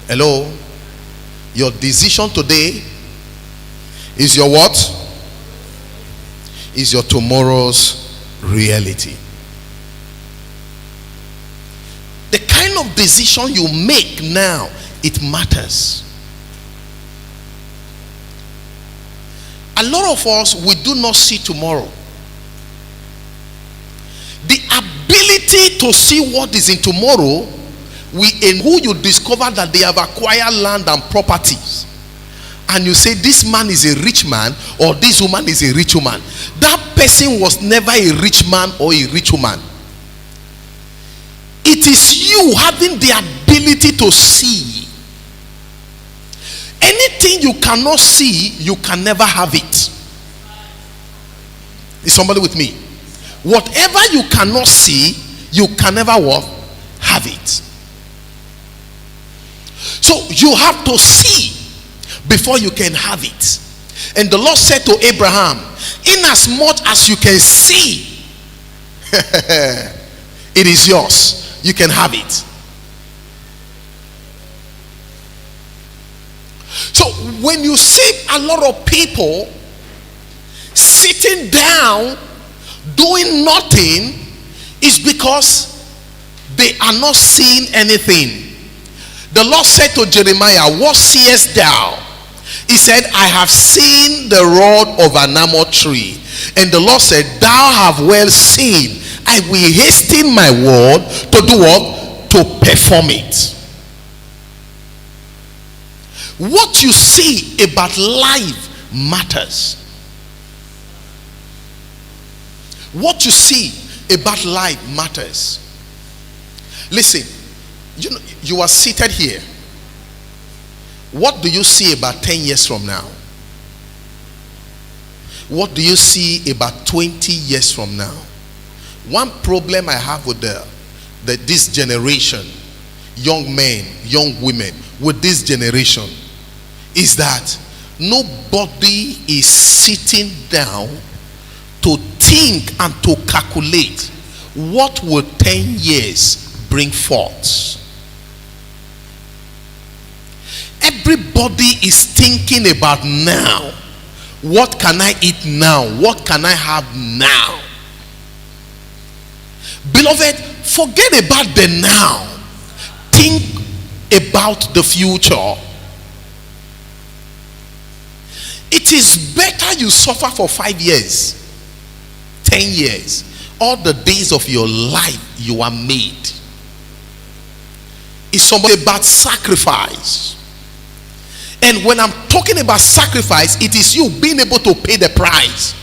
Hello? Your decision today is your what? Is your tomorrow's reality. The kind of decision you make now, it matters. A lot of us, we do not see tomorrow. The ability to see what is in tomorrow, in who you discover that they have acquired land and properties, and you say this man is a rich man or this woman is a rich woman. That person was never a rich man or a rich woman. It is you having the ability to see. Anything you cannot see, you can never have it. Is somebody with me? Whatever you cannot see, you can never what? Have it. So you have to see before you can have it. And the Lord said to Abraham, inasmuch as you can see, it is yours. You can have it. So when you see a lot of people sitting down doing nothing, is because they are not seeing anything. The Lord said to Jeremiah, what seest thou? He said, I have seen the rod of an almond tree. And the Lord said, thou have well seen. I will hasten my word to do what? To perform it. What you see about life matters. What you see about life matters. Listen, you are seated here. What do you see about 10 years from now? What do you see about 20 years from now? One problem I have with this generation, young men, young women, with this generation, is that nobody is sitting down to think and to calculate what will 10 years bring forth. Everybody is thinking about now. What can I eat now? What can I have now? Beloved, forget about the now. Think about the future. It is better you suffer for 5 years, 10 years, all the days of your life you are made. It's somebody about sacrifice. And when I'm talking about sacrifice, it is you being able to pay the price.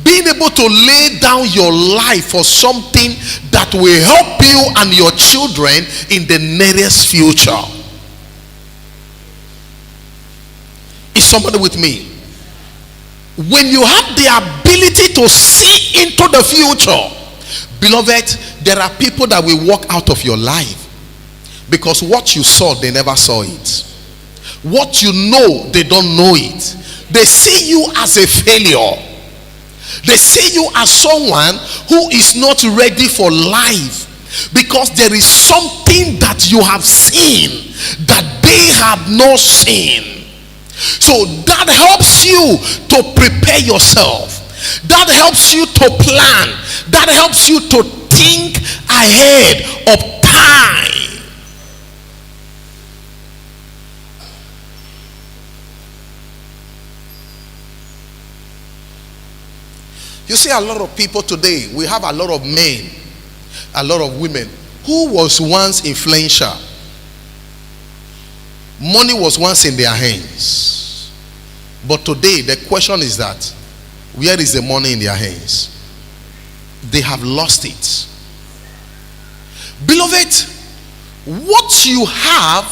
Being able to lay down your life for something that will help you and your children in the nearest future. Is somebody with me? When you have the ability to see into the future, beloved, there are people that will walk out of your life because what you saw, they never saw it. What you know, they don't know it. They see you as a failure. They see you as someone who is not ready for life because there is something that you have seen that they have not seen. So that helps you to prepare yourself. That helps you to plan. That helps you to think ahead of time. You see a lot of people today, we have a lot of men, a lot of women who was once influential. Money was once in their hands. But today the question is that, where is the money in their hands? They have lost it. Beloved, what you have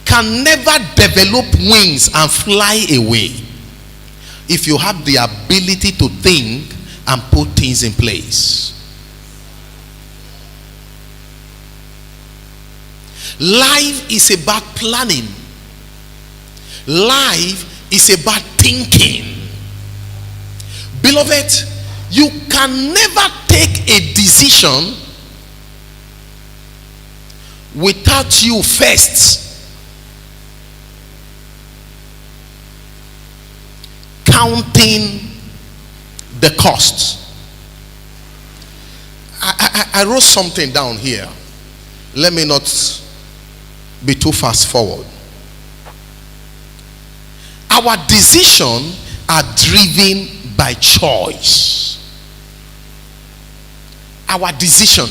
can never develop wings and fly away if you have the ability to think and put things in place. Life is about planning. Life is about thinking. Beloved, you can never take a decision without you first counting the cost. I wrote something down here. Let me not be too fast forward. Our decisions are driven by choice. Our decision,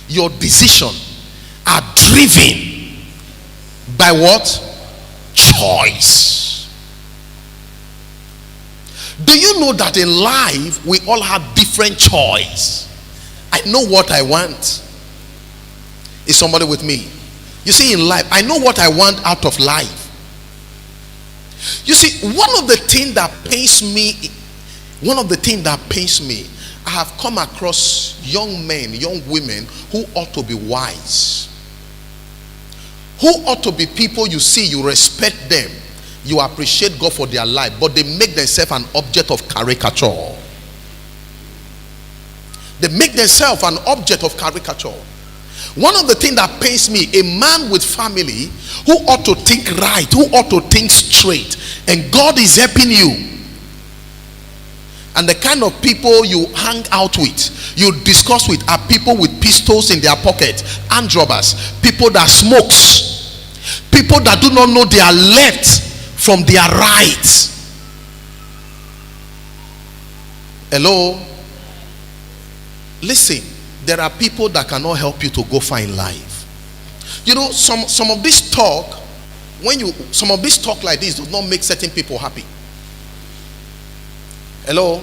your decision, are driven by what? Choice. Do you know that in life we all have different choice? I know what I want. Is somebody with me? You see, in life, I know what I want out of life. You see, one of the things that pains me, I have come across young men, young women who ought to be wise, who ought to be people you see, you respect them, you appreciate God for their life, but they make themselves an object of caricature. They make themselves an object of caricature. One of the things that pains me, a man with family who ought to think right, who ought to think straight, and God is helping you. And the kind of people you hang out with, you discuss with, are people with pistols in their pocket, armed robbers, people that smokes, people that do not know their left from their right. Hello? Listen, there are people that cannot help you to go far in life. You know, some of this talk, some of this talk like this does not make certain people happy. Hello?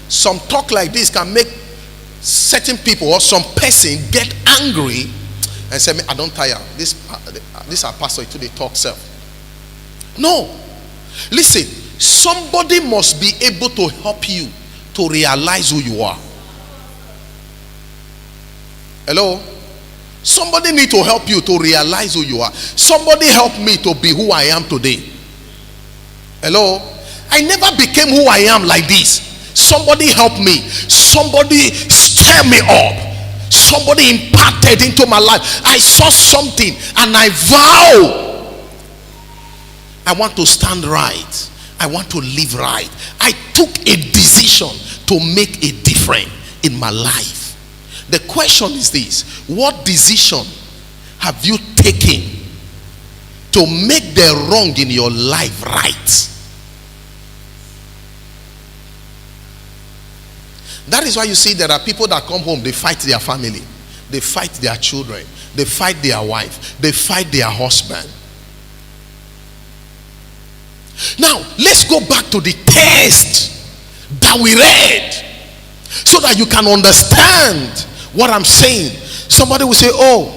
Some talk like this can make certain people or some person get angry and say, I don't tire. This our pastor today talk self. No. Listen, somebody must be able to help you to realize who you are. Hello? Somebody need to help you to realize who you are. Somebody help me to be who I am today. Hello? I never became who I am like this. Somebody help me. Somebody stir me up. Somebody impacted into my life. I saw something and I vow I want to stand right. I want to live right. I took a decision to make a difference in my life. The question is this: what decision have you taken to make the wrong in your life right? That is why you see there are people that come home, they fight their family, they fight their children, they fight their wife, they fight their husband. Now let's go back to the text that we read so that you can understand what I'm saying. Somebody will say, oh,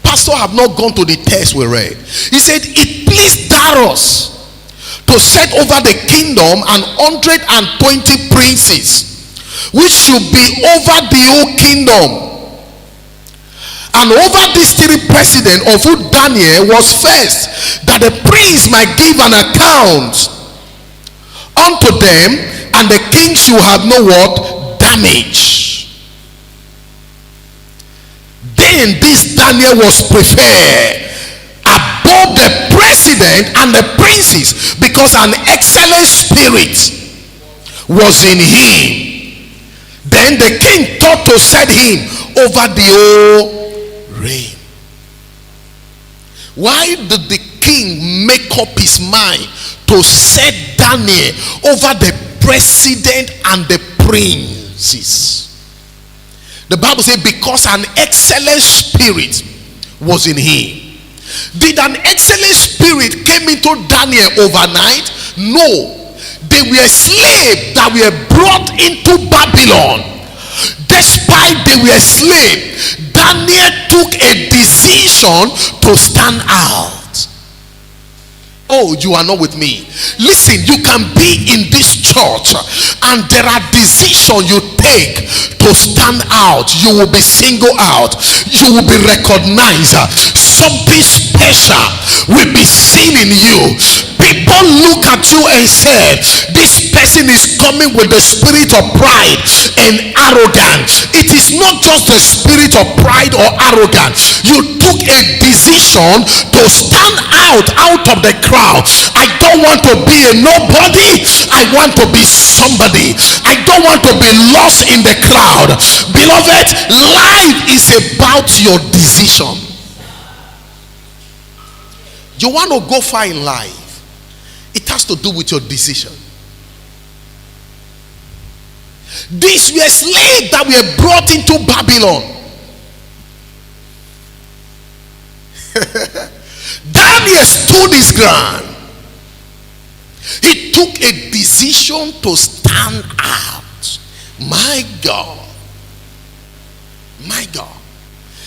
pastor have not gone to the text we read. He said, it pleased Darius to set over the kingdom 120 princes, which should be over the whole kingdom. And over these three presidents, of who Daniel was first, that the prince might give an account unto them, and the king should have no what? Damage. Then this Daniel was preferred above the president and the princes, because an excellent spirit was in him. Then the king thought to set him over the whole reign. Why did the king make up his mind to set Daniel over the president and the princes? The Bible says because an excellent spirit was in him. Did an excellent spirit came into Daniel overnight? No. They were slaves that were brought into Babylon. Despite they were slaves, Daniel took a decision to stand out. Oh, you are not with me. Listen, you can be in this church and there are decisions you take to stand out. You will be singled out. You will be recognized. Something special will be seen in you. People people look at you and say, this person is coming with the spirit of pride and arrogance, it is not just the spirit of pride or arrogance. You took a decision to stand out of the crowd. I don't want to be a nobody, I want to be somebody. I don't want to be lost in the crowd. Beloved, life is about your decision. You want to go far in life, it has to do with your decision. These were slaves that were brought into Babylon. Daniel stood his ground. He took a decision to stand out. My God. My God.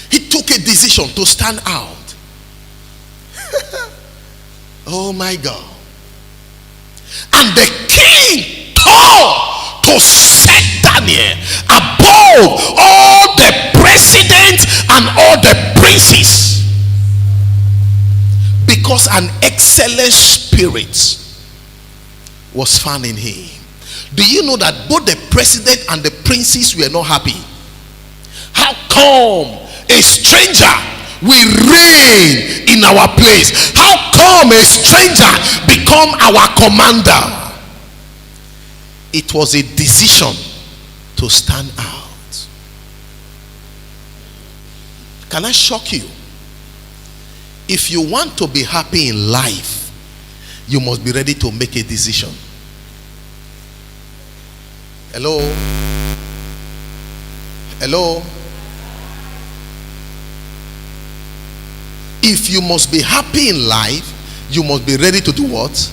He took a decision to stand out. Oh my God. And the king told to set Daniel above all the presidents and all the princes, because an excellent spirit was found in him. Do you know that both the president and the princes were not happy? How come a stranger will reign in our place? How come a stranger become our commander? It was a decision to stand out. Can I shock you? If you want to be happy in life, you must be ready to make a decision. Hello? Hello? If you must be happy in life, you must be ready to do what?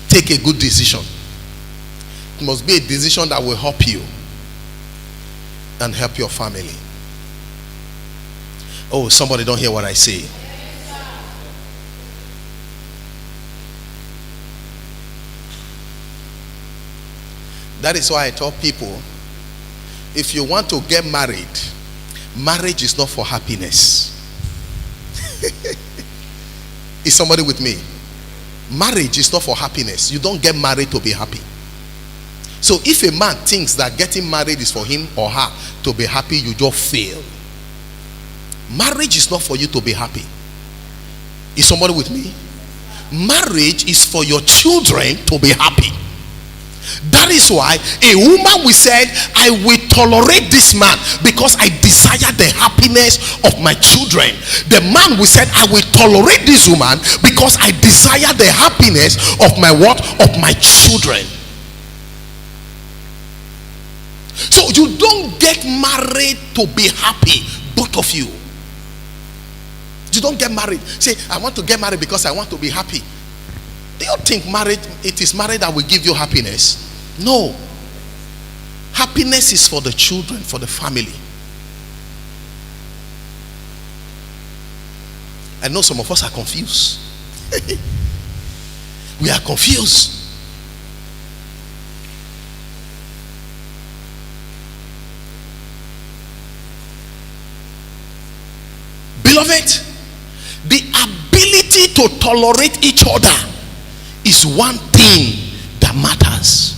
Take a good decision. It must be a decision that will help you and help your family. Oh, somebody don't hear what I say. That is why I tell people, if you want to get married, marriage is not for happiness. Is somebody with me? Marriage is not for happiness. You don't get married to be happy. So if a man thinks that getting married is for him or her to be happy, you just fail. Marriage is not for you to be happy. Is somebody with me? Marriage is for your children to be happy. That is why a woman will say, I will tolerate this man because I desire the happiness of my children. The man will say, I will tolerate this woman because I desire the happiness of my what? Of my children. So you don't get married to be happy, both of you. You don't get married. Say, I want to get married because I want to be happy. Do you think it is marriage that will give you happiness? No. Happiness is for the children, for the family. I know some of us are confused. We are confused. Beloved, the ability to tolerate each other is one thing that matters.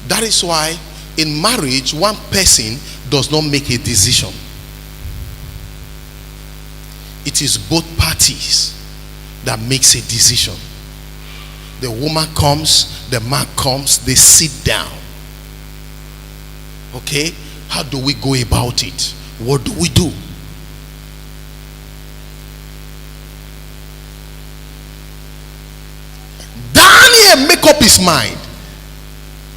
That is why in marriage, one person does not make a decision. It is both parties that makes a decision. The woman comes, the man comes, they sit down. Okay, how do we go about it? What do we do? Daniel make up his mind.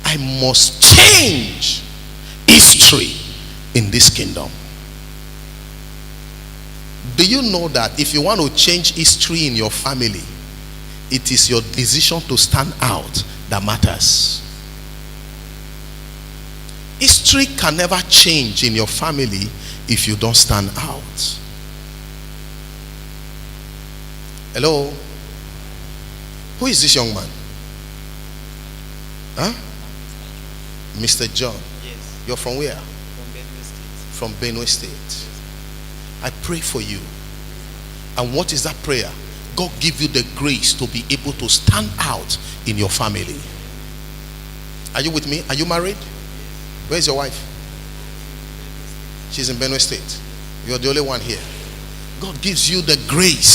I must change history in this kingdom. Do you know that if you want to change history in your family, it is your decision to stand out that matters. History can never change in your family if you don't stand out. Hello? Who is this young man? Huh? Mr. John. Yes. You're from where? From Benue State. From Benue State. I pray for you. And what is that prayer? God give you the grace to be able to stand out in your family. Are you with me? Are you married? Where's your wife? She's in Benue State. You're the only one here. God gives you the grace